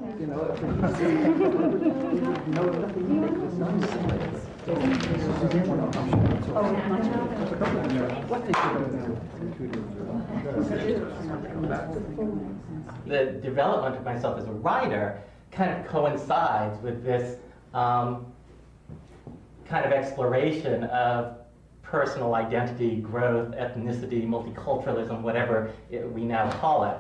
You know, if no, nothing ridiculous. The development of myself as a writer kind of coincides with this kind of exploration of personal identity, growth, ethnicity, multiculturalism, whatever we now call it.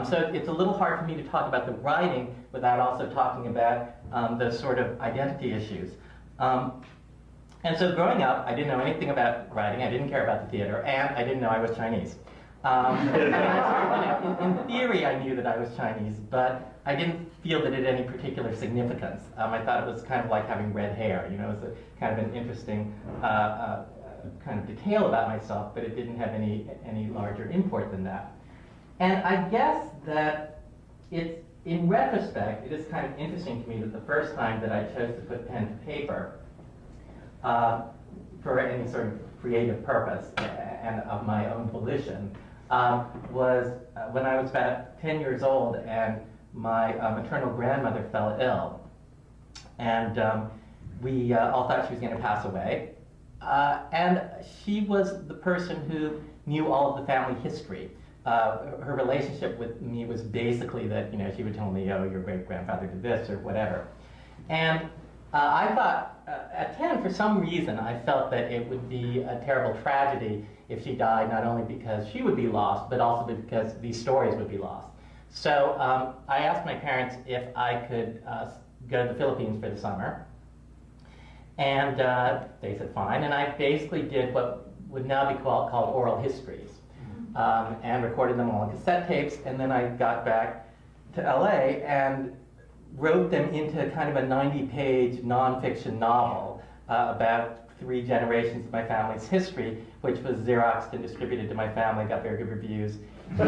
So it's a little hard for me to talk about the writing without also talking about the sort of identity issues. And so growing up, I didn't know anything about writing, I didn't care about the theater, and I didn't know I was Chinese. In theory, I knew that I was Chinese, but I didn't feel that it had any particular significance. I thought it was kind of like having red hair. You know, it was a, kind of an interesting kind of detail about myself, but it didn't have any larger import than that. And I guess that it's, in retrospect, it is kind of interesting to me that the first time that I chose to put pen to paper for any sort of creative purpose and of my own volition was when I was about 10 years old and my maternal grandmother fell ill. And we all thought she was going to pass away. And she was the person who knew all of the family history. Her relationship with me was basically that, you know, she would tell me, oh, your great-grandfather did this or whatever. And I thought, at 10, for some reason, I felt that it would be a terrible tragedy if she died, not only because she would be lost, but also because these stories would be lost. So I asked my parents if I could go to the Philippines for the summer. And they said fine, and I basically did what would now be called oral histories, and recorded them all on cassette tapes, and then I got back to LA and wrote them into kind of a 90-page nonfiction novel about 3 generations of my family's history, which was Xeroxed and distributed to my family, got very good reviews. And